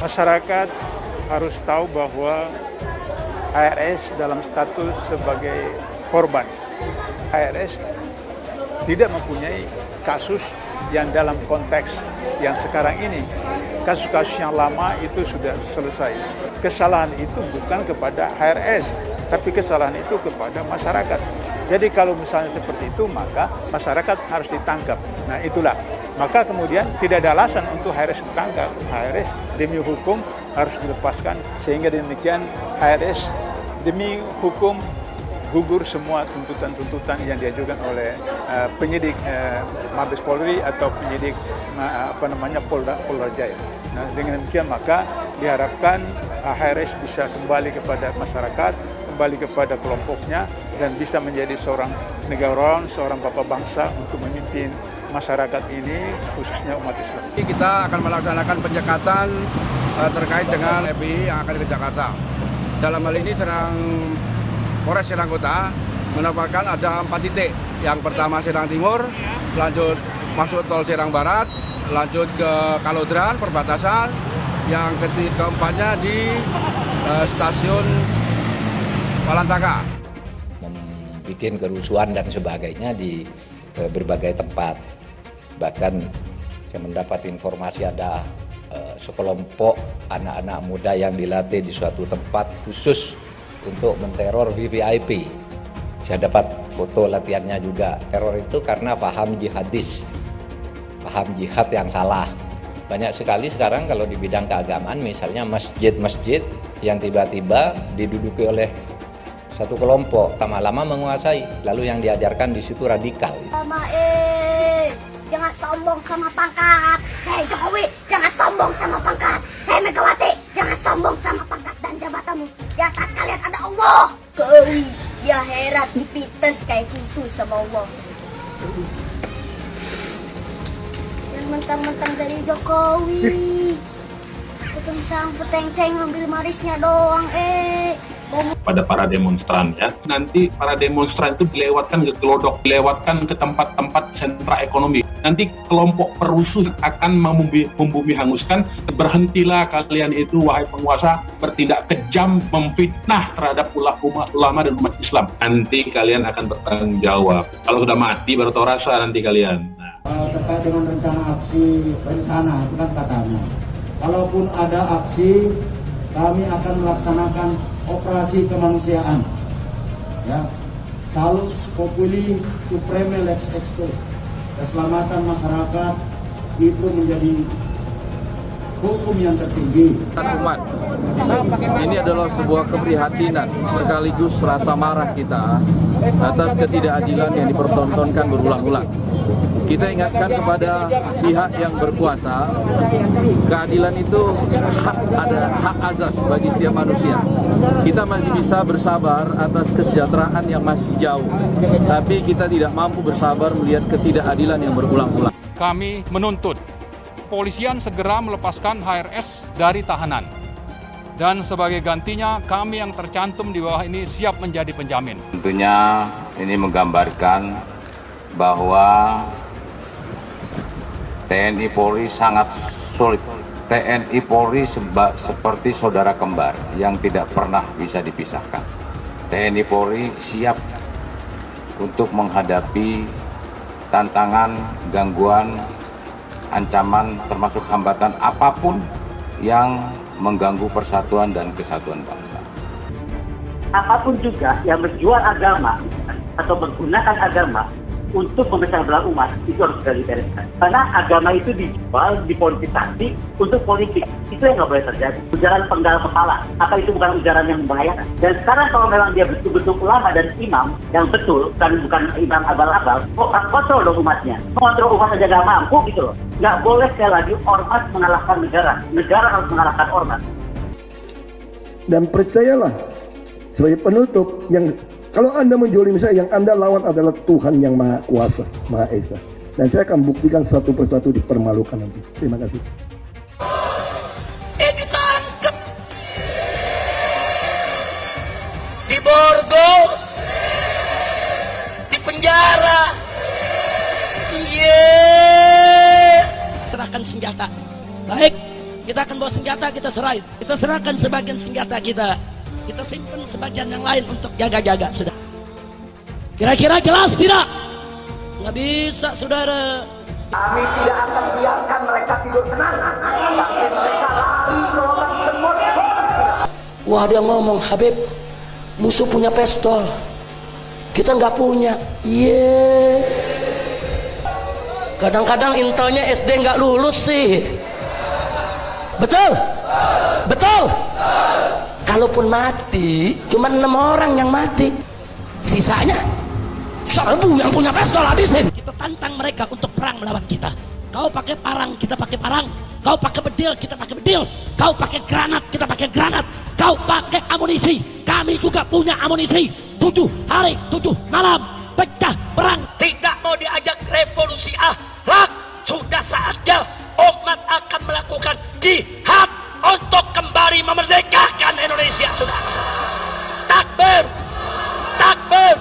Masyarakat harus tahu bahwa HRS dalam status sebagai korban. HRS tidak mempunyai kasus yang dalam konteks yang sekarang ini. Kasus-kasus yang lama itu sudah selesai. Kesalahan itu bukan kepada HRS, tapi kesalahan itu kepada masyarakat. Jadi kalau misalnya seperti itu, maka masyarakat harus ditangkap. Nah itulah. Maka kemudian tidak ada alasan untuk HRS ditangkap. HRS demi hukum harus dilepaskan, sehingga demikian HRS demi hukum gugur semua tuntutan-tuntutan yang diajukan oleh penyidik Mabes Polri atau penyidik Polda Jaya. Nah, dengan demikian maka diharapkan HRS bisa kembali kepada masyarakat, kembali kepada kelompoknya, dan bisa menjadi seorang negarawan, seorang bapak bangsa untuk memimpin masyarakat ini, khususnya umat Islam. Kita akan melaksanakan penyekatan terkait dengan FPI yang akan ke Jakarta. Dalam hal ini Polres Serang Kota menetapkan ada 4 titik. Yang pertama Serang Timur, lanjut masuk tol Serang Barat, lanjut ke Kalodran, perbatasan. Yang keempatnya di stasiun Palantaka. Membuat kerusuhan dan sebagainya di berbagai tempat. Bahkan saya mendapat informasi ada sekelompok anak-anak muda yang dilatih di suatu tempat khusus untuk menteror VVIP. Saya dapat foto latihannya juga. Teror itu karena paham jihadis, paham jihad yang salah. Banyak sekali sekarang kalau di bidang keagamaan, misalnya masjid-masjid yang tiba-tiba diduduki oleh satu kelompok, lama-lama menguasai, lalu yang diajarkan di situ radikal. Jangan sombong sama pangkat. Hei Jokowi, jangan sombong sama pangkat. Hei Megawati, jangan sombong sama pangkat dan jabatanmu. Di atas kalian ada Allah. Jokowi, ya heran dipites kayak gitu sama Allah. Yang mentang-mentang dari Jokowi. Peteng peteng ambil marisnya doang, pada para demonstran ya. Nanti para demonstran itu dilewatkan ke gelodok, dilewatkan ke tempat-tempat sentra ekonomi. Nanti kelompok perusuh akan membumi hanguskan. Berhentilah kalian itu, wahai penguasa, bertindak kejam, memfitnah terhadap ulama dan umat Islam. Nanti kalian akan bertanggung jawab. Kalau sudah mati baru tahu rasa nanti kalian. Terkait dengan rencana aksi, rencana itu kan katanya. Kalaupun ada aksi, kami akan melaksanakan operasi kemanusiaan, ya, Salus Populi Supreme Lex Exto. Keselamatan masyarakat itu menjadi hukum yang tertinggi. Umat, ini adalah sebuah keprihatinan sekaligus rasa marah kita atas ketidakadilan yang dipertontonkan berulang-ulang. Kita ingatkan kepada pihak yang berkuasa, keadilan itu ada hak azas bagi setiap manusia. Kita masih bisa bersabar atas kesejahteraan yang masih jauh, tapi kita tidak mampu bersabar melihat ketidakadilan yang berulang-ulang. Kami menuntut kepolisian segera melepaskan HRS dari tahanan. Dan sebagai gantinya, kami yang tercantum di bawah ini siap menjadi penjamin. Tentunya ini menggambarkan bahwa TNI Polri sangat solid. TNI Polri seperti saudara kembar yang tidak pernah bisa dipisahkan. TNI Polri siap untuk menghadapi tantangan, gangguan, ancaman, termasuk hambatan apapun yang mengganggu persatuan dan kesatuan bangsa. Apapun juga yang menjual agama atau menggunakan agama untuk memecah belah umat, itu harus segera dibereskan. Karena agama itu dijual, dipolitisasi untuk politik. Itu yang nggak boleh terjadi. Ujaran penggal kepala, apa itu bukan ujaran yang membahayakan? Dan sekarang kalau memang dia betul-betul ulama dan imam yang betul, dan bukan imam abal-abal, kontrol dong umatnya. Mengontrol umat saja nggak mampu gitu loh. Nggak boleh sekali lagi ormas mengalahkan negara. Negara harus mengalahkan ormas. Dan percayalah, sebagai penutup, kalau Anda menjolimi saya, yang Anda lawan adalah Tuhan yang Maha Kuasa, Maha Esa. Dan saya akan buktikan satu persatu dipermalukan nanti. Terima kasih. Ditangkap di Borgol, di penjara. Serahkan senjata. Baik, Kita akan bawa senjata, kita serahin. Kita serahkan sebagian senjata kita. Kita simpan sebagian yang lain untuk jaga-jaga, sudah. Kira-kira jelas tidak? Nggak bisa, saudara. Kami tidak akan biarkan mereka tidur tenang sampai mereka lari gelombang semut. Wah, dia ngomong, Habib, musuh punya pistol, kita nggak punya. Iya. Kadang-kadang intelnya SD nggak lulus sih. Betul? Betul? Kalaupun mati, cuma 6 orang yang mati. Sisanya 1000 yang punya pistol habisin. Kita tantang mereka untuk perang melawan kita. Kau pakai parang, kita pakai parang. Kau pakai bedil, kita pakai bedil. Kau pakai granat, kita pakai granat. Kau pakai amunisi, kami juga punya amunisi. 7 hari, 7 malam, pecah perang. Tidak mau diajak revolusi akhlak. Sudah saatnya umat akan melakukan jihad untuk kembali memerdekakan Indonesia, saudara. Takbir, takbir,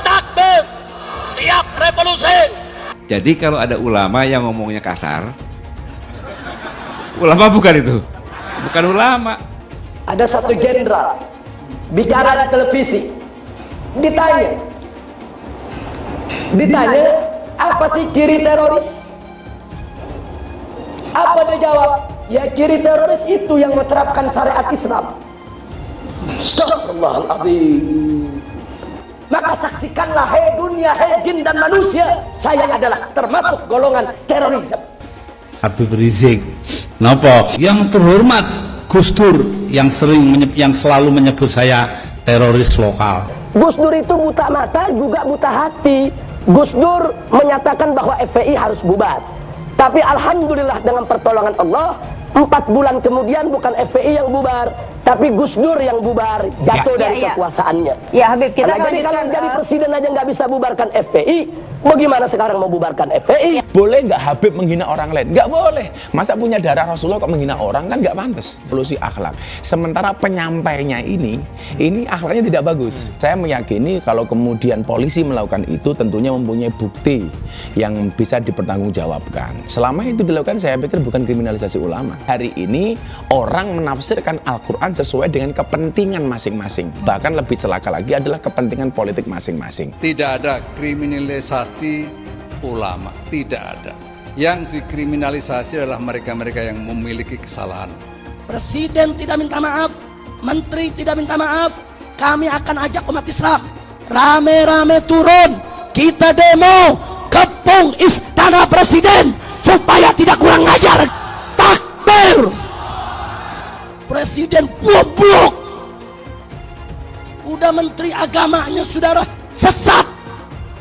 takbir, siap revolusi. Jadi kalau ada ulama yang ngomongnya kasar, ulama bukan itu, bukan ulama. Ada satu jenderal bicara di televisi, ditanya apa sih ciri teroris? Apa dia jawab? Ya, ciri teroris itu yang menerapkan syariat Islam. Astagfirullahaladzim. Maka saksikanlah, hei dunia, hei jin dan manusia, saya adalah termasuk golongan terorisme. Habib Rizik, nopo yang terhormat Gus Dur yang selalu menyebut saya teroris lokal. Gus Dur itu buta mata juga buta hati. Gus Dur menyatakan bahwa FPI harus bubar. Tapi alhamdulillah dengan pertolongan Allah, 4 bulan kemudian bukan FPI yang bubar, tapi Gus Dur yang bubar, jatuh dari kekuasaannya. Ya Habib, kita jadi kalau jadi presiden aja nggak bisa bubarkan FPI, bagaimana sekarang mau bubarkan FPI? Boleh nggak Habib menghina orang lain? Nggak boleh. Masa punya darah Rasulullah kok menghina orang, kan nggak pantas. Solusi akhlak. Sementara penyampainya ini akhlaknya tidak bagus. Saya meyakini kalau kemudian polisi melakukan itu tentunya mempunyai bukti yang bisa dipertanggungjawabkan. Selama itu dilakukan, saya pikir bukan kriminalisasi ulama. Hari ini orang menafsirkan Al-Quran sesuai dengan kepentingan masing-masing. Bahkan lebih celaka lagi adalah kepentingan politik masing-masing. Tidak ada kriminalisasi ulama, tidak ada. Yang dikriminalisasi adalah mereka-mereka yang memiliki kesalahan. Presiden tidak minta maaf, menteri tidak minta maaf, kami akan ajak umat Islam rame-rame turun, kita demo kepung istana presiden supaya tidak kurang ajar. Takbir. Presiden goblok, udah menteri agamanya saudara sesat,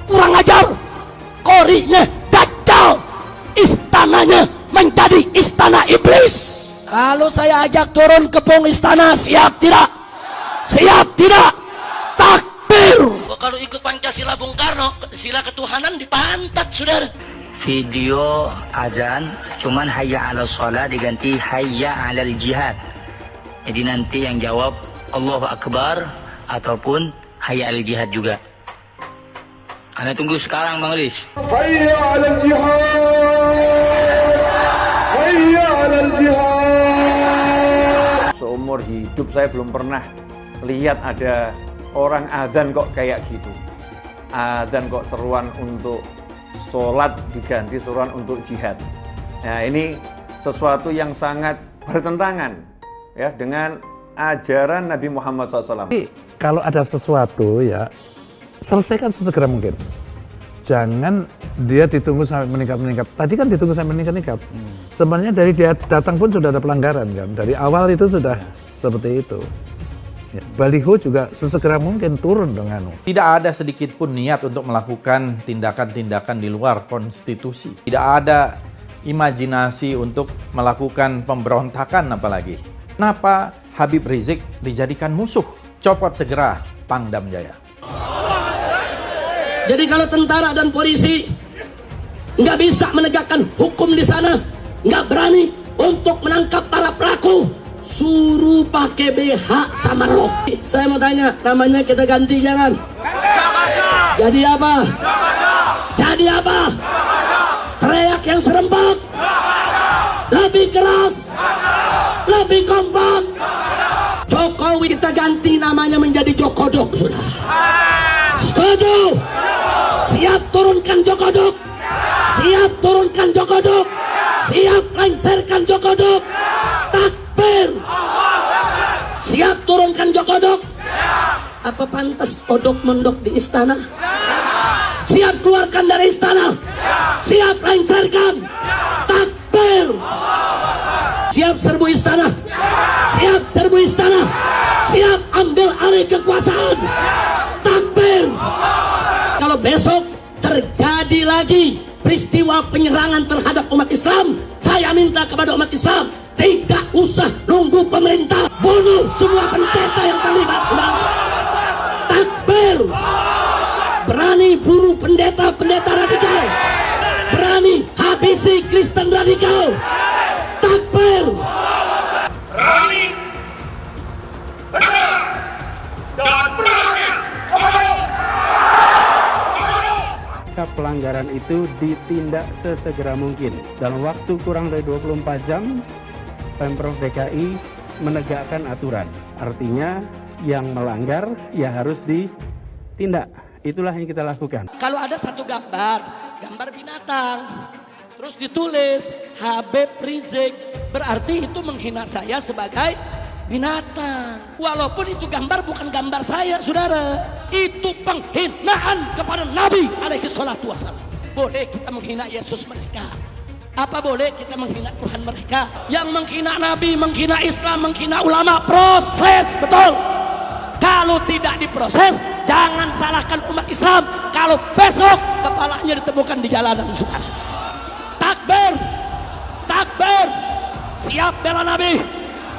kurang ajar, korinya dajjal, istananya menjadi istana iblis. Kalau saya ajak turun kepung istana, siap tidak? Siap tidak? Takbir. Kalau ikut Pancasila Bung Karno, sila ketuhanan dipantat saudara. Video azan cuman hayya 'alal shalah diganti hayya 'alal jihad. Jadi nanti yang jawab Allahu Akbar ataupun hayya 'alal jihad juga. Anda tunggu sekarang Bang Riz. Hayya 'alal jihad. Hayya 'alal jihad. Seumur hidup saya belum pernah lihat ada orang adzan kok kayak gitu. Adzan kok seruan untuk sholat diganti seruan untuk jihad. Nah, ini sesuatu yang sangat bertentangan ya dengan ajaran Nabi Muhammad SAW. Kalau ada sesuatu ya selesaikan sesegera mungkin. Jangan dia ditunggu sampai meningkat. Tadi kan ditunggu sampai meningkat. Sebenarnya dari dia datang pun sudah ada pelanggaran kan. Dari awal itu sudah seperti itu. Ya, baliho juga sesegera mungkin turun dengan. Tidak ada sedikit pun niat untuk melakukan tindakan-tindakan di luar konstitusi. Tidak ada imajinasi untuk melakukan pemberontakan apalagi. Kenapa Habib Rizik dijadikan musuh? Copot segera Pangdam Jaya. Jadi kalau tentara dan polisi nggak bisa menegakkan hukum di sana, nggak berani untuk menangkap para pelaku, suruh pakai BH sama rok. Saya mau tanya, namanya kita ganti jangan? Jadi apa? Jadi apa? Teriak yang serempak, lebih keras, Lebih kompak. Jokowi kita ganti namanya menjadi Jokodok, sudah. Setuju? Siap turunkan Jokodok. Siap turunkan Jokodok. Siap lengserkan Jokodok. Takbir. Siap turunkan Jokodok. Apa pantas odok mondok di istana? Siap keluarkan dari istana. Siap lengserkan. Takbir. Siap serbu istana. Siap serbu istana. Siap ambil alih kekuasaan. Takbir. Kalau besok terjadi lagi peristiwa penyerangan terhadap umat Islam, saya minta kepada umat Islam tidak usah nunggu pemerintah, bunuh semua pendeta yang terlibat, saudara. Takbir. Berani bunuh pendeta-pendeta radikal, berani habisi Kristen radikal. Takbir. Berani, tegar, dan berani. Pelanggaran itu ditindak sesegera mungkin. Dalam waktu kurang dari 24 jam, Pemprov DKI menegakkan aturan. Artinya yang melanggar ya harus ditindak. Itulah yang kita lakukan. Kalau ada satu gambar binatang, terus ditulis Habib Rizik, berarti itu menghina saya sebagai binatang. Walaupun itu gambar bukan gambar saya, saudara. Itu penghinaan kepada Nabi alaihi salatu wassalam. Boleh kita menghina Yesus mereka. Apa boleh kita menghina Tuhan mereka? Yang menghina Nabi, menghina Islam, menghina ulama, proses, betul. Kalau tidak diproses, jangan salahkan umat Islam kalau besok kepalanya ditemukan di jalanan, saudara. Takbir. Takbir. Siap bela Nabi.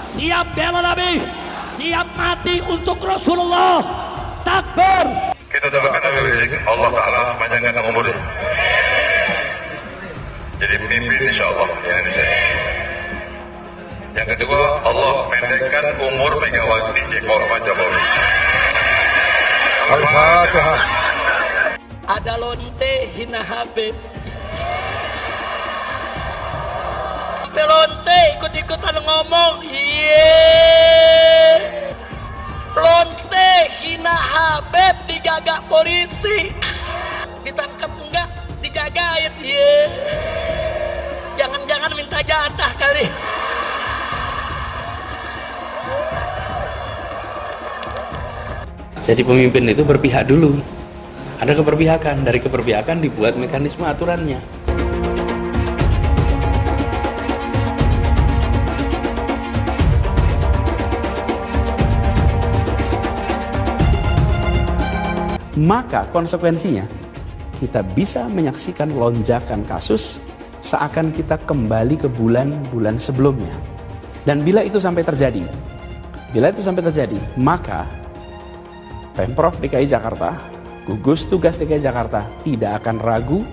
Siap bela Nabi. Siap mati untuk Rasulullah. Takbir. Kita doakan Habib Rizik, Allah Ta'ala panjangkan umur, jadi pemimpin insya Allah di Indonesia. Yang kedua, Allah pendekkan umur Megawati Jokowi. Al-Fatihah. Ada lonte hina Habib. Lonte ikut-ikutan ngomong, lonte hina Habib digagak polisi, ditangkap enggak, dijagain, jangan-jangan minta jatah kali. Jadi pemimpin itu berpihak dulu, ada keberpihakan, dari keberpihakan dibuat mekanisme aturannya. Maka konsekuensinya kita bisa menyaksikan lonjakan kasus seakan kita kembali ke bulan-bulan sebelumnya. Dan bila itu sampai terjadi, maka Pemprov DKI Jakarta, gugus tugas DKI Jakarta tidak akan ragu,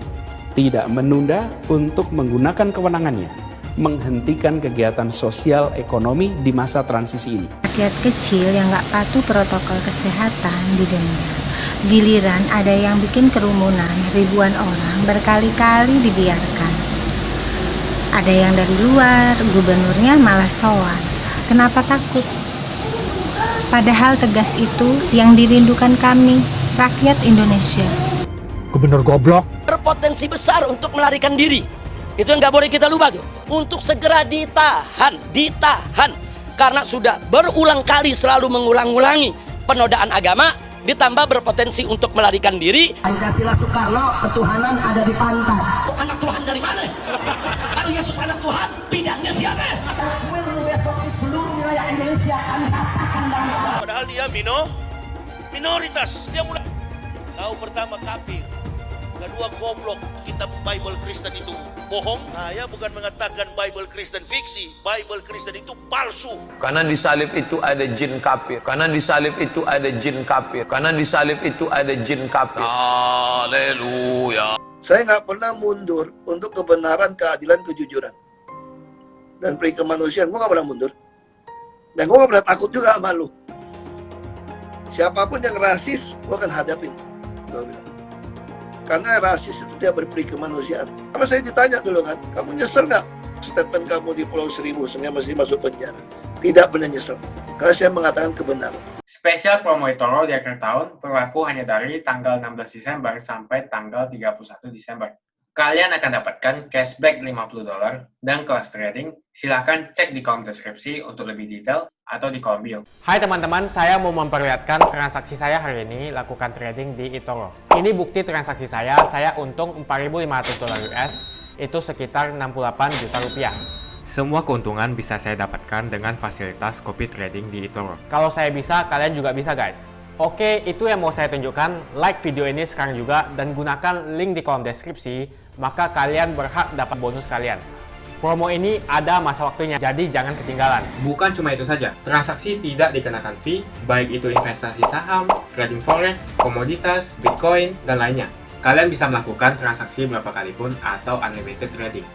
tidak menunda untuk menggunakan kewenangannya menghentikan kegiatan sosial ekonomi di masa transisi ini. Rakyat kecil yang nggak patuh protokol kesehatan didenda. Giliran ada yang bikin kerumunan, ribuan orang berkali-kali dibiarkan. Ada yang dari luar, gubernurnya malah sowan. Kenapa takut? Padahal tegas itu yang dirindukan kami, rakyat Indonesia. Gubernur goblok. Berpotensi besar untuk melarikan diri. Itu yang nggak boleh kita lupa tuh. Untuk segera ditahan. Karena sudah berulang kali selalu mengulang-ulangi penodaan agama, ditambah berpotensi untuk melarikan diri. Pancasila Soekarno, ketuhanan ada di pantai. Anak Tuhan dari mana? Kalau Yesus anak Tuhan, bidangnya siapa? Besok di seluruh wilayah Indonesia kami katakan bahwa padahal dia minoritas. Dia mulai tahu pertama kafir, kedua goblok. Kitab Bible Kristen itu bohong. Saya bukan mengatakan Bible Kristen fiksi. Bible Kristen itu palsu. Karena di salib itu ada jin kafir. Haleluya. Saya nggak pernah mundur untuk kebenaran, keadilan, kejujuran, dan peri kemanusiaan. Gue nggak pernah mundur. Dan gue nggak pernah takut juga sama lu. Siapapun yang rasis, gue akan hadapin. Gue bilang. Karena rasis itu dia berperi kemanusiaan. Kalau saya ditanya dulu kan, kamu nyesel nggak statement kamu di Pulau Seribu sehingga masih masuk penjara? tidak menyesal. Karena saya mengatakan kebenaran. Spesial promo eToro di akhir tahun berlaku hanya dari tanggal 16 Desember sampai tanggal 31 Desember. Kalian akan dapatkan cashback $50 dan kelas trading. Silahkan cek di kolom deskripsi untuk lebih detail atau di kolom bio. Hai teman-teman, saya mau memperlihatkan transaksi saya hari ini lakukan trading di eToro. Ini bukti transaksi saya untung $4.500 US, itu sekitar 68 juta rupiah. Semua keuntungan bisa saya dapatkan dengan fasilitas copy trading di eToro. Kalau saya bisa, kalian juga bisa guys. Oke, itu yang mau saya tunjukkan. Like video ini sekarang juga dan gunakan link di kolom deskripsi, maka kalian berhak dapat bonus kalian. Promo ini ada masa waktunya, jadi jangan ketinggalan. Bukan cuma itu saja, transaksi tidak dikenakan fee, baik itu investasi saham, trading forex, komoditas, bitcoin, dan lainnya. Kalian bisa melakukan transaksi berapa kali pun atau unlimited trading.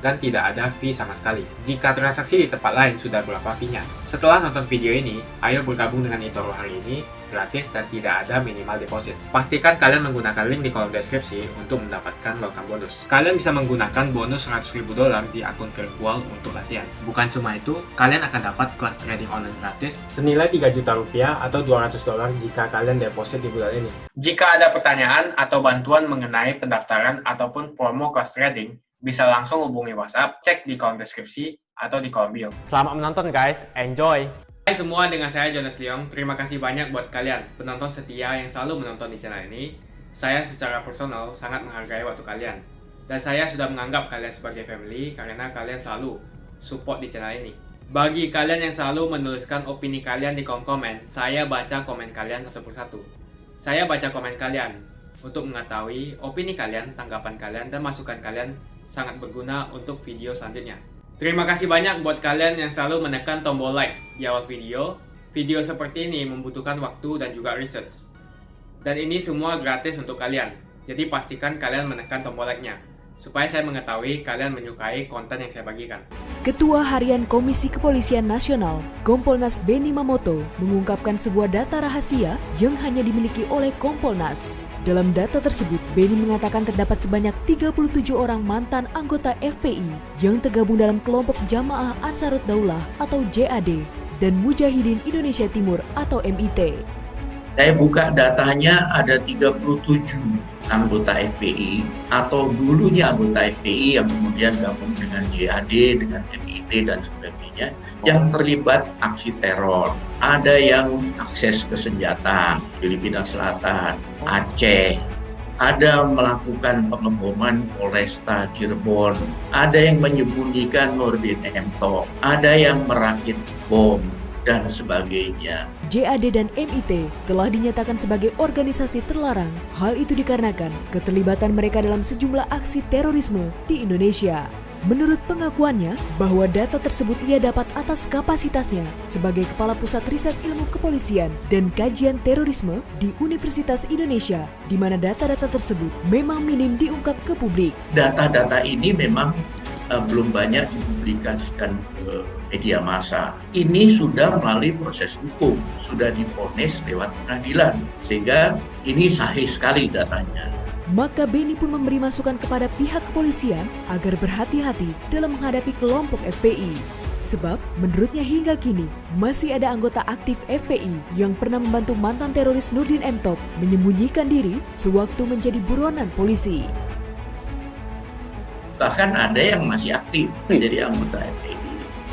Dan tidak ada fee sama sekali. Jika transaksi di tempat lain sudah berapa fee-nya. Setelah nonton video ini, ayo bergabung dengan eToro hari ini, gratis dan tidak ada minimal deposit. Pastikan kalian menggunakan link di kolom deskripsi untuk mendapatkan welcome bonus. Kalian bisa menggunakan bonus $100.000 di akun virtual untuk latihan. Bukan cuma itu, kalian akan dapat kelas trading online gratis senilai 3 juta rupiah atau $200 jika kalian deposit di bulan ini. Jika ada pertanyaan atau bantuan mengenai pendaftaran ataupun promo kelas trading, bisa langsung hubungi WhatsApp, cek di kolom deskripsi atau di kolom bio. Selamat menonton guys, enjoy! Hai semua, dengan saya Jonas Leong. Terima kasih banyak buat kalian, penonton setia yang selalu menonton di channel ini. Saya secara personal sangat menghargai waktu kalian. Dan saya sudah menganggap kalian sebagai family karena kalian selalu support di channel ini. Bagi kalian yang selalu menuliskan opini kalian di kolom komen, saya baca komen kalian satu persatu. Saya baca komen kalian untuk mengetahui opini kalian, tanggapan kalian, dan masukan kalian sangat berguna untuk video selanjutnya. Terima kasih banyak buat kalian yang selalu menekan tombol like di awal video. Video seperti ini membutuhkan waktu dan juga research. Dan ini semua gratis untuk kalian. Jadi pastikan kalian menekan tombol like-nya, supaya saya mengetahui kalian menyukai konten yang saya bagikan. Ketua Harian Komisi Kepolisian Nasional, Kompolnas Benny Mamoto, mengungkapkan sebuah data rahasia yang hanya dimiliki oleh Kompolnas. Dalam data tersebut, Benny mengatakan terdapat sebanyak 37 orang mantan anggota FPI yang tergabung dalam kelompok Jamaah Ansarut Daulah atau JAD dan Mujahidin Indonesia Timur atau MIT. Saya buka datanya ada 37 anggota FPI atau dulunya anggota FPI yang kemudian gabung dengan JAD, dengan MIT dan sebagainya yang terlibat aksi teror. Ada yang akses ke senjata, Filipina Selatan, Aceh, ada melakukan pengeboman Polresta Cirebon, ada yang menyembunyikan Nurdin M-Top, ada yang merakit bom, dan sebagainya. JAD dan MIT telah dinyatakan sebagai organisasi terlarang. Hal itu dikarenakan keterlibatan mereka dalam sejumlah aksi terorisme di Indonesia. Menurut pengakuannya, bahwa data tersebut ia dapat atas kapasitasnya sebagai Kepala Pusat Riset Ilmu Kepolisian dan Kajian Terorisme di Universitas Indonesia, di mana data-data tersebut memang minim diungkap ke publik. Data-data ini memang belum banyak dipublikasikan ke media massa. Ini sudah melalui proses hukum, sudah divonis lewat pengadilan, sehingga ini sahih sekali datanya. Maka Benny pun memberi masukan kepada pihak kepolisian agar berhati-hati dalam menghadapi kelompok FPI. Sebab menurutnya hingga kini masih ada anggota aktif FPI yang pernah membantu mantan teroris Nurdin M-Top menyembunyikan diri sewaktu menjadi buronan polisi. Bahkan ada yang masih aktif menjadi anggota FPI,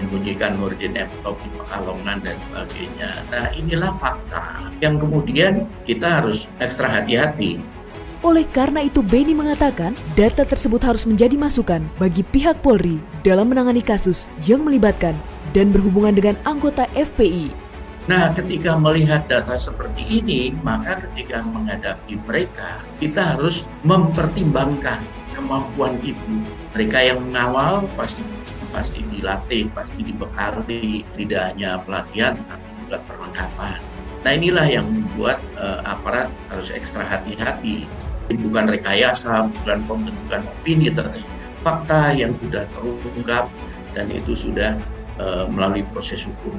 menyembunyikan Nurdin M-Top di Pekalongan dan sebagainya. Nah, inilah fakta yang kemudian kita harus ekstra hati-hati. Oleh karena itu, Benny mengatakan data tersebut harus menjadi masukan bagi pihak Polri dalam menangani kasus yang melibatkan dan berhubungan dengan anggota FPI. Nah, ketika melihat data seperti ini, maka ketika menghadapi mereka, kita harus mempertimbangkan kemampuan itu. Mereka yang mengawal pasti dilatih, pasti dibekali, tidak hanya pelatihan, tapi juga perlengkapan. Nah, inilah yang membuat aparat harus ekstra hati-hati. Bukan rekayasa, bukan pembentukan opini tertentu. Fakta yang sudah terungkap dan itu sudah melalui proses hukum.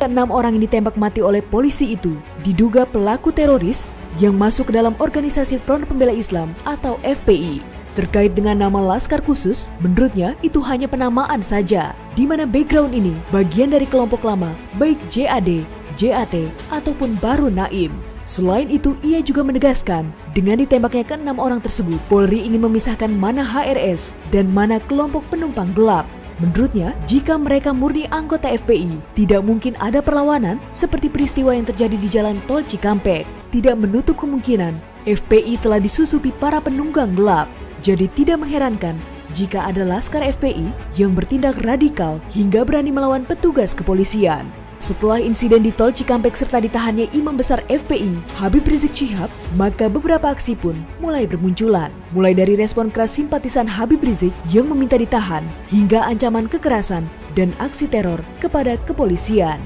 6 orang yang ditembak mati oleh polisi itu diduga pelaku teroris yang masuk ke dalam organisasi Front Pembela Islam atau FPI. Terkait dengan nama Laskar Khusus, menurutnya itu hanya penamaan saja. di mana background ini bagian dari kelompok lama, baik JAD, JAT, ataupun Baru Naim. Selain itu, ia juga menegaskan, dengan ditembaknya ke-6 orang tersebut, Polri ingin memisahkan mana HRS dan mana kelompok penumpang gelap. Menurutnya, jika mereka murni anggota FPI, tidak mungkin ada perlawanan seperti peristiwa yang terjadi di Jalan Tol Cikampek. Tidak menutup kemungkinan, FPI telah disusupi para penunggang gelap. Jadi tidak mengherankan jika ada laskar FPI yang bertindak radikal hingga berani melawan petugas kepolisian. Setelah insiden di Tol Cikampek serta ditahannya Imam Besar FPI, Habib Rizik Syihab, maka beberapa aksi pun mulai bermunculan. Mulai dari respon keras simpatisan Habib Rizik yang meminta ditahan, hingga ancaman kekerasan dan aksi teror kepada kepolisian.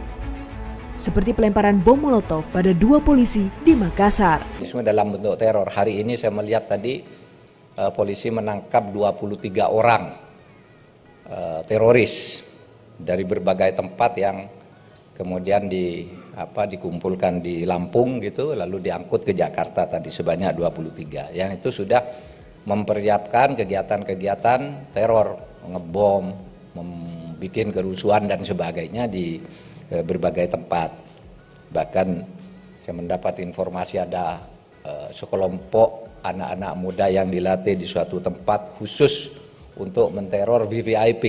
Seperti pelemparan bom molotov pada 2 polisi di Makassar. Semua dalam bentuk teror. Hari ini saya melihat tadi polisi menangkap 23 orang teroris dari berbagai tempat yang kemudian dikumpulkan di Lampung gitu, lalu diangkut ke Jakarta tadi sebanyak 23. Yang itu sudah mempersiapkan kegiatan-kegiatan teror, ngebom, membuat kerusuhan dan sebagainya di berbagai tempat. Bahkan saya mendapat informasi ada sekelompok anak-anak muda yang dilatih di suatu tempat khusus untuk menteror VVIP.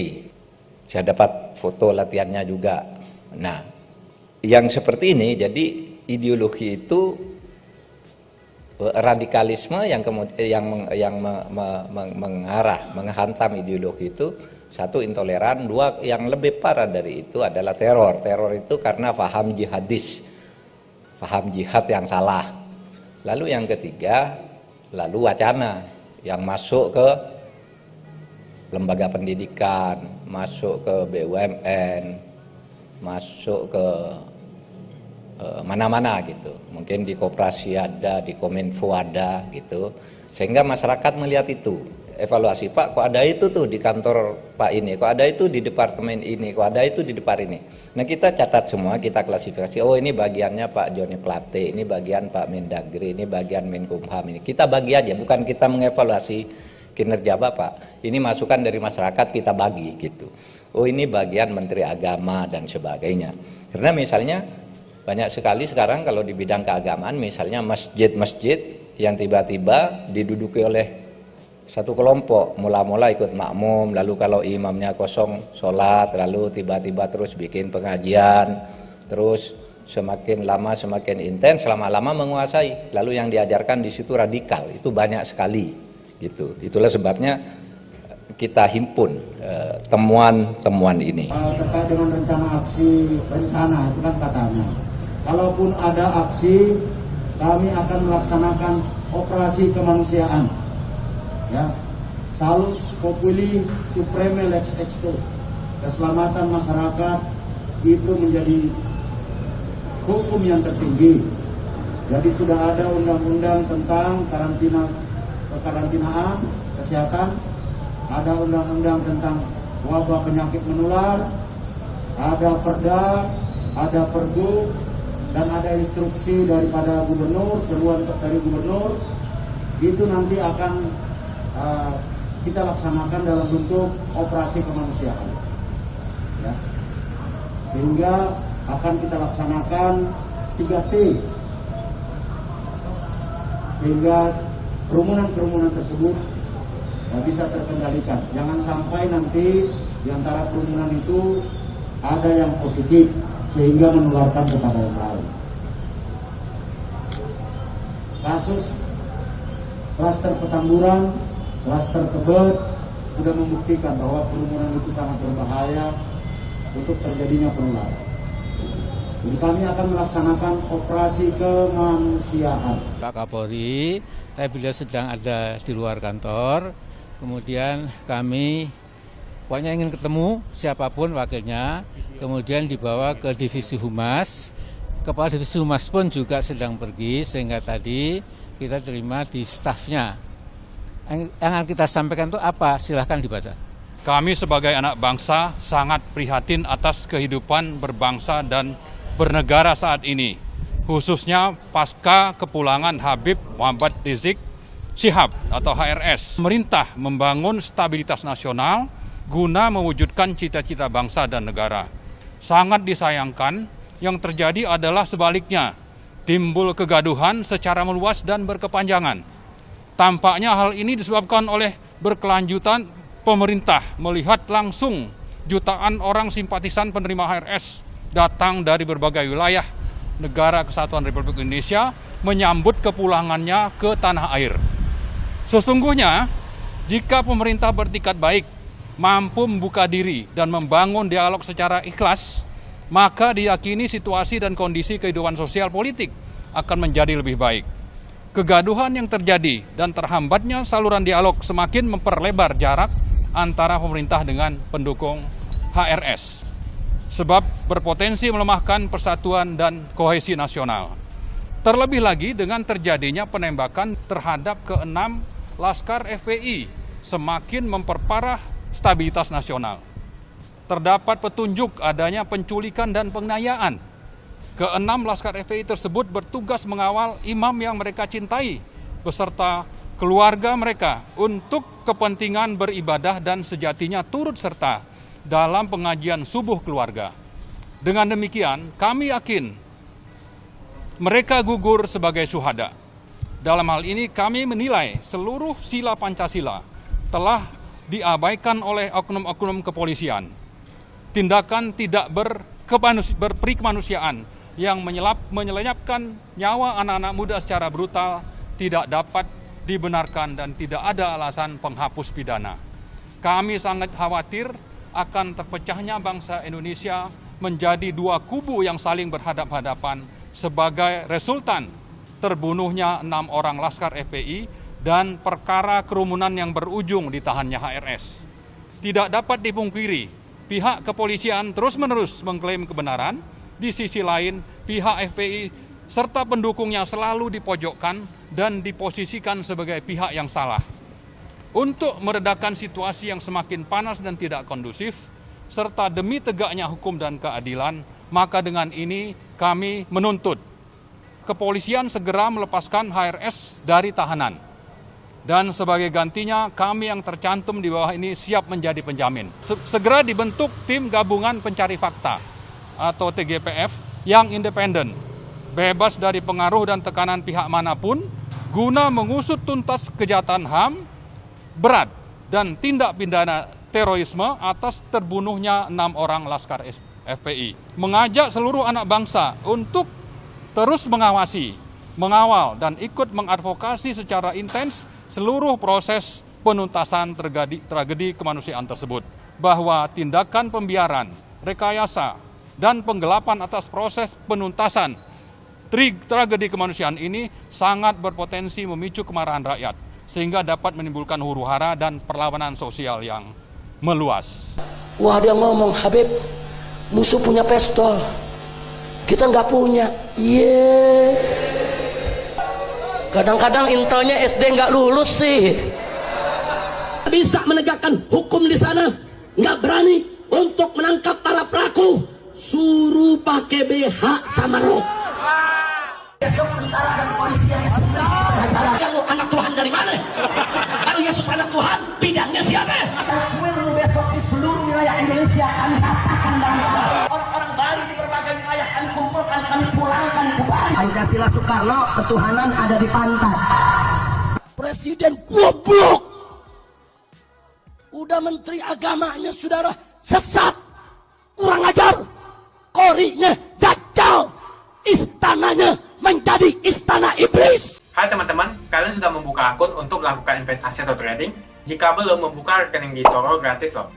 Saya dapat foto latihannya juga. Nah, yang seperti ini, jadi ideologi itu radikalisme yang mengarah, menghantam ideologi itu, satu intoleran, dua yang lebih parah dari itu adalah teror. Teror itu karena paham jihadis, paham jihad yang salah. Lalu yang ketiga, lalu wacana yang masuk ke lembaga pendidikan, masuk ke BUMN, masuk ke mana-mana gitu, mungkin di koperasi ada, di Kominfo ada gitu, sehingga masyarakat melihat itu, evaluasi, Pak kok ada itu tuh di kantor Pak ini, kok ada itu di departemen ini, kok ada itu di departemen ini. Nah kita catat semua, kita klasifikasi, oh ini bagiannya Pak Joni Plate, ini bagian Pak Mendagri, ini bagian Menkumham, ini kita bagi aja, bukan kita mengevaluasi kinerja Bapak, ini masukan dari masyarakat kita bagi gitu. Oh ini bagian Menteri Agama dan sebagainya. Karena misalnya banyak sekali sekarang kalau di bidang keagamaan, misalnya masjid-masjid yang tiba-tiba diduduki oleh satu kelompok, mula-mula ikut makmum, lalu kalau imamnya kosong sholat, lalu tiba-tiba terus bikin pengajian, terus semakin lama semakin intens, lama-lama menguasai. Lalu yang diajarkan di situ radikal, itu banyak sekali gitu. Itulah sebabnya kita himpun temuan-temuan ini. Terkait dengan rencana aksi, rencana itu kan katanya, kalaupun ada aksi, kami akan melaksanakan operasi kemanusiaan. Ya, Salus Populi Supreme Lex Exto, keselamatan masyarakat itu menjadi hukum yang tertinggi. Jadi sudah ada undang-undang tentang kekarantinaan, kesehatan, ada undang-undang tentang wabah penyakit menular, ada perda, ada pergub, dan ada instruksi daripada gubernur, seruan dari gubernur. Itu nanti akan kita laksanakan dalam bentuk operasi kemanusiaan, ya. Sehingga akan kita laksanakan 3T, sehingga kerumunan-kerumunan tersebut bisa terkendalikan. Jangan sampai nanti di antara kerumunan itu ada yang positif sehingga menularkan kepada yang lain. Kasus klaster Petamburan, klaster Tebet sudah membuktikan bahwa kerumunan itu sangat berbahaya untuk terjadinya penularan. Jadi kami akan melaksanakan operasi kemanusiaan. Pak Kapolri, tapi beliau sedang ada di luar kantor. Kemudian kami pokoknya ingin ketemu siapapun wakilnya, kemudian dibawa ke divisi humas. Kepala divisi humas pun juga sedang pergi, sehingga tadi kita terima di stafnya. Yang akan kita sampaikan itu apa? Silahkan dibaca. Kami sebagai anak bangsa sangat prihatin atas kehidupan berbangsa dan bernegara saat ini, khususnya pasca kepulangan Habib Muhammad Rizik Syihab atau HRS. Pemerintah membangun stabilitas nasional guna mewujudkan cita-cita bangsa dan negara. Sangat disayangkan yang terjadi adalah sebaliknya, timbul kegaduhan secara meluas dan berkepanjangan. Tampaknya hal ini disebabkan oleh berkelanjutan pemerintah melihat langsung jutaan orang simpatisan penerima HRS datang dari berbagai wilayah Negara Kesatuan Republik Indonesia menyambut kepulangannya ke tanah air. Sesungguhnya, jika pemerintah bertikad baik, mampu membuka diri dan membangun dialog secara ikhlas, maka diyakini situasi dan kondisi kehidupan sosial politik akan menjadi lebih baik. Kegaduhan yang terjadi dan terhambatnya saluran dialog semakin memperlebar jarak antara pemerintah dengan pendukung HRS, sebab berpotensi melemahkan persatuan dan kohesi nasional. Terlebih lagi dengan terjadinya penembakan terhadap ke-6 Laskar FPI semakin memperparah stabilitas nasional. Terdapat petunjuk adanya penculikan dan penganiayaan. Ke-6 Laskar FPI tersebut bertugas mengawal imam yang mereka cintai beserta keluarga mereka untuk kepentingan beribadah dan sejatinya turut serta dalam pengajian subuh keluarga. Dengan demikian, kami yakin mereka gugur sebagai syuhada. Dalam hal ini kami menilai seluruh sila Pancasila telah diabaikan oleh oknum-oknum kepolisian. Tindakan tidak berperi kemanusiaan yang menyelenyapkan nyawa anak-anak muda secara brutal tidak dapat dibenarkan dan tidak ada alasan penghapus pidana. Kami sangat khawatir akan terpecahnya bangsa Indonesia menjadi dua kubu yang saling berhadap-hadapan sebagai resultan terbunuhnya 6 orang Laskar FPI dan perkara kerumunan yang berujung ditahannya HRS. Tidak dapat dipungkiri, pihak kepolisian terus-menerus mengklaim kebenaran, di sisi lain pihak FPI serta pendukungnya selalu dipojokkan dan diposisikan sebagai pihak yang salah. Untuk meredakan situasi yang semakin panas dan tidak kondusif, serta demi tegaknya hukum dan keadilan, maka dengan ini kami menuntut kepolisian segera melepaskan HRS dari tahanan. Dan sebagai gantinya, kami yang tercantum di bawah ini siap menjadi penjamin. Segera dibentuk tim gabungan pencari fakta atau TGPF yang independen, bebas dari pengaruh dan tekanan pihak manapun, guna mengusut tuntas kejahatan HAM berat dan tindak pidana terorisme atas terbunuhnya 6 orang Laskar FPI. Mengajak seluruh anak bangsa untuk terus mengawasi, mengawal, dan ikut mengadvokasi secara intens seluruh proses penuntasan tragedi kemanusiaan tersebut. Bahwa tindakan pembiaran, rekayasa, dan penggelapan atas proses penuntasan tragedi kemanusiaan ini sangat berpotensi memicu kemarahan rakyat, sehingga dapat menimbulkan huru-hara dan perlawanan sosial yang meluas. Wah, dia ngomong, Habib, musuh punya pistol, kita nggak punya. Kadang-kadang intelnya SD nggak lulus sih. Bisa menegakkan hukum di sana, nggak berani untuk menangkap para pelaku, suruh pakai BH sama rok. Besok tentara dan polisi yang kalau anak Tuhan dari mana? Kalau Yesus anak Tuhan, bidangnya siapa? Besok di seluruh wilayah Indonesia kami katakan bahwa orang-orang Bali di berbagai wilayah kami kumpulkan, kami pulangkan ke Bali. Pancasila Soekarno, ketuhanan ada di pantat. Presiden goblok. Udah menteri agamanya saudara sesat, kurang ajar, korinya dajjal, istananya menjadi istana iblis. Hai teman-teman, kalian sudah membuka akun untuk melakukan investasi atau trading? Jika belum, membuka rekening di Toro gratis loh.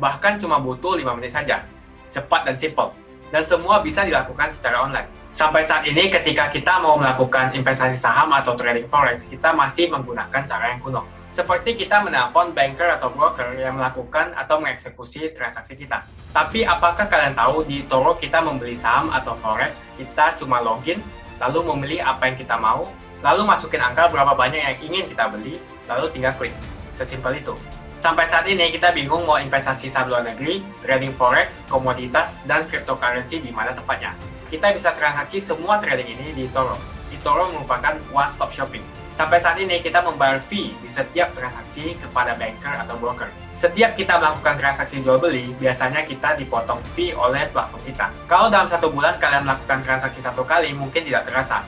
Bahkan cuma butuh 5 menit saja. Cepat dan simple. Dan semua bisa dilakukan secara online. Sampai saat ini ketika kita mau melakukan investasi saham atau trading forex, kita masih menggunakan cara yang kuno. Seperti kita menelpon banker atau broker yang melakukan atau mengeksekusi transaksi kita. Tapi apakah kalian tahu di Toro kita membeli saham atau forex, kita cuma login, lalu memilih apa yang kita mau, lalu masukin angka berapa banyak yang ingin kita beli, lalu tinggal klik. Sesimpel itu. Sampai saat ini kita bingung mau investasi saham luar negeri, trading forex, komoditas, dan cryptocurrency di mana tepatnya. Kita bisa transaksi semua trading ini di Toro. Di Toro merupakan one-stop shopping. Sampai saat ini kita membayar fee di setiap transaksi kepada banker atau broker. Setiap kita melakukan transaksi jual beli, biasanya kita dipotong fee oleh platform kita. Kalau dalam 1 bulan kalian melakukan transaksi 1 kali, mungkin tidak terasa.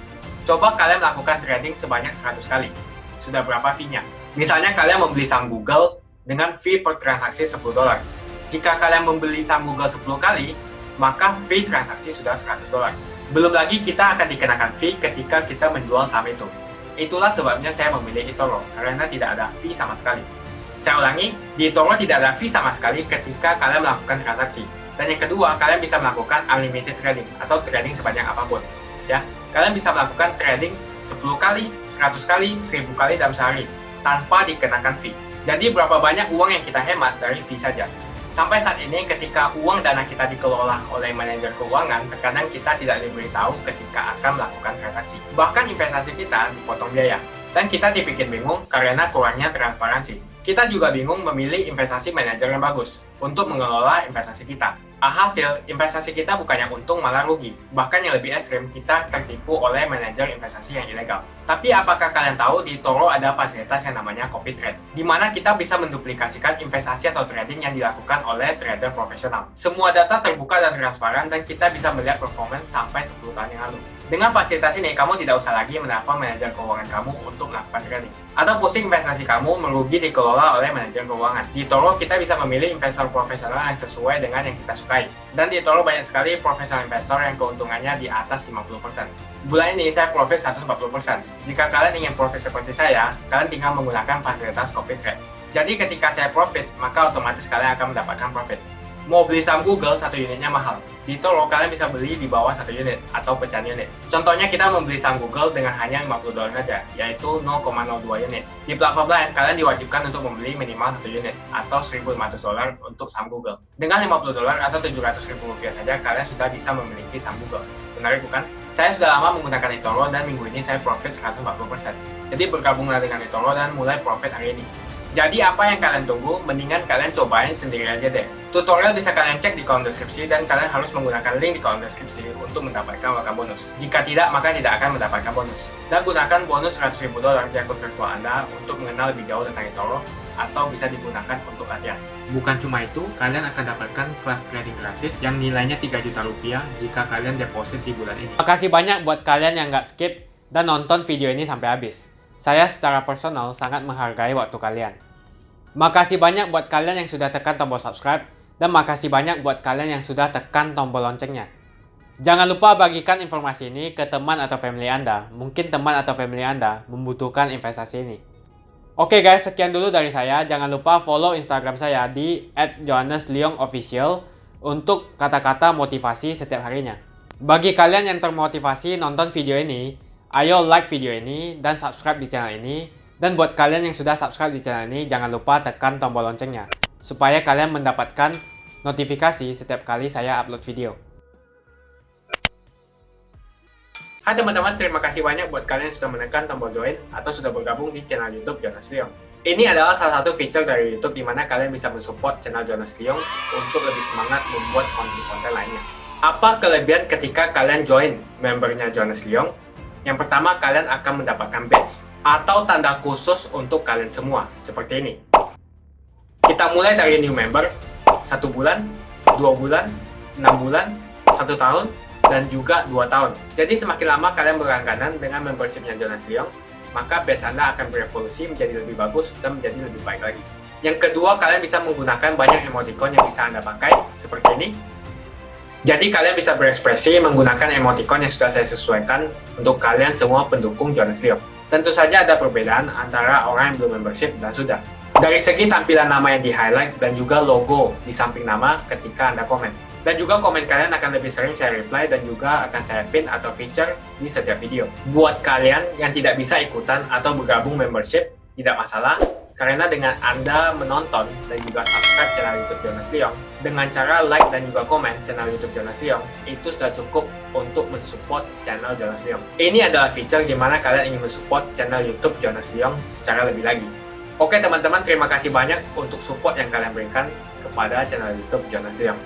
Coba kalian melakukan trading sebanyak 100 kali. Sudah berapa fee-nya? Misalnya kalian membeli saham Google dengan fee per transaksi $10. Jika kalian membeli saham Google 10 kali, maka fee transaksi sudah $100. Belum lagi kita akan dikenakan fee ketika kita menjual saham itu. Itulah sebabnya saya memilih eToro, karena tidak ada fee sama sekali. Saya ulangi, di eToro tidak ada fee sama sekali ketika kalian melakukan transaksi. Dan yang kedua, kalian bisa melakukan unlimited trading atau trading sebanyak apapun. Ya, kalian bisa melakukan trading 10 kali, 100 kali, 1000 kali dalam sehari tanpa dikenakan fee. Jadi berapa banyak uang yang kita hemat dari fee saja. Sampai saat ini ketika uang dana kita dikelola oleh manajer keuangan, terkadang kita tidak diberitahu ketika akan melakukan transaksi. Bahkan investasi kita dipotong biaya. Dan kita dibikin bingung karena kurangnya transparansi. Kita juga bingung memilih investasi manajer yang bagus untuk mengelola investasi kita. Alhasil, investasi kita bukannya untung malah rugi. Bahkan yang lebih ekstrim, kita tertipu oleh manajer investasi yang ilegal. Tapi apakah kalian tahu di eToro ada fasilitas yang namanya copy trade, di mana kita bisa menduplikasikan investasi atau trading yang dilakukan oleh trader profesional. Semua data terbuka dan transparan dan kita bisa melihat performance sampai 10 tahun yang lalu. Dengan fasilitas ini, kamu tidak usah lagi menelpon manajer keuangan kamu untuk melakukan trading. Atau pusing investasi kamu merugi dikelola oleh manajer keuangan. Di eToro kita bisa memilih investor profesional yang sesuai dengan yang kita sukai. Dan di eToro banyak sekali profesional investor yang keuntungannya di atas 50%. Bulan ini saya profit 140%. Jika kalian ingin profit seperti saya, kalian tinggal menggunakan fasilitas copy trade. Jadi ketika saya profit, maka otomatis kalian akan mendapatkan profit. Mau beli saham Google, 1 unitnya mahal. Di eToro kalian bisa beli di bawah 1 unit atau pecahan unit. Contohnya kita membeli saham Google dengan hanya $50 saja, yaitu 0,02 unit. Di platform lain, kalian diwajibkan untuk membeli minimal 1 unit atau $1.500 untuk saham Google. Dengan $50 atau Rp700.000 saja, kalian sudah bisa memiliki saham Google. Menarik bukan? Saya sudah lama menggunakan eToro dan minggu ini saya profit 140%. Jadi bergabunglah dengan eToro dan mulai profit hari ini. Jadi apa yang kalian tunggu? Mendingan kalian cobain sendiri aja deh. Tutorial bisa kalian cek di kolom deskripsi dan kalian harus menggunakan link di kolom deskripsi untuk mendapatkan welcome bonus. Jika tidak, maka tidak akan mendapatkan bonus. Dan gunakan bonus $100.000 di akun virtual Anda untuk mengenal lebih jauh tentang eToro atau bisa digunakan untuk latihan. Bukan cuma itu, kalian akan dapatkan kelas trading gratis yang nilainya Rp3 juta jika kalian deposit di bulan ini. Makasih banyak buat kalian yang nggak skip dan nonton video ini sampai habis. Saya secara personal sangat menghargai waktu kalian. Makasih banyak buat kalian yang sudah tekan tombol subscribe dan makasih banyak buat kalian yang sudah tekan tombol loncengnya. Jangan lupa bagikan informasi ini ke teman atau family Anda. Mungkin teman atau family Anda membutuhkan investasi ini. Oke guys, sekian dulu dari saya. Jangan lupa follow Instagram saya di @johannesleongofficial untuk kata-kata motivasi setiap harinya. Bagi kalian yang termotivasi nonton video ini, ayo like video ini dan subscribe di channel ini. Dan buat kalian yang sudah subscribe di channel ini, jangan lupa tekan tombol loncengnya supaya kalian mendapatkan notifikasi setiap kali saya upload video. Hai teman-teman, terima kasih banyak buat kalian yang sudah menekan tombol join atau sudah bergabung di channel YouTube Jonas Leong. Ini adalah salah satu feature dari YouTube di mana kalian bisa mensupport channel Jonas Leong untuk lebih semangat membuat konten-konten lainnya. Apa kelebihan ketika kalian join membernya Jonas Leong? Yang pertama, kalian akan mendapatkan badge atau tanda khusus untuk kalian semua, seperti ini. Kita mulai dari new member, 1 bulan, 2 bulan, 6 bulan, 1 tahun, dan juga 2 tahun. Jadi semakin lama kalian berlangganan dengan membershipnya Jonas Leong, maka badge Anda akan berevolusi menjadi lebih bagus dan menjadi lebih baik lagi. Yang kedua, kalian bisa menggunakan banyak emoticon yang bisa Anda pakai, seperti ini. Jadi kalian bisa berekspresi menggunakan emoticon yang sudah saya sesuaikan untuk kalian semua pendukung Jonas Leong. Tentu saja ada perbedaan antara orang yang belum membership dan sudah. Dari segi tampilan nama yang di-highlight dan juga logo di samping nama ketika Anda komen. Dan juga komen kalian akan lebih sering saya reply dan juga akan saya pin atau feature di setiap video. Buat kalian yang tidak bisa ikutan atau bergabung membership, tidak masalah. Karena dengan Anda menonton dan juga subscribe channel YouTube Jonas Leong, dengan cara like dan juga komen channel YouTube Jonas Leong, itu sudah cukup untuk mensupport channel Jonas Leong. Ini adalah feature di mana kalian ingin mensupport channel YouTube Jonas Leong secara lebih lagi. Oke teman-teman, terima kasih banyak untuk support yang kalian berikan kepada channel YouTube Jonas Leong.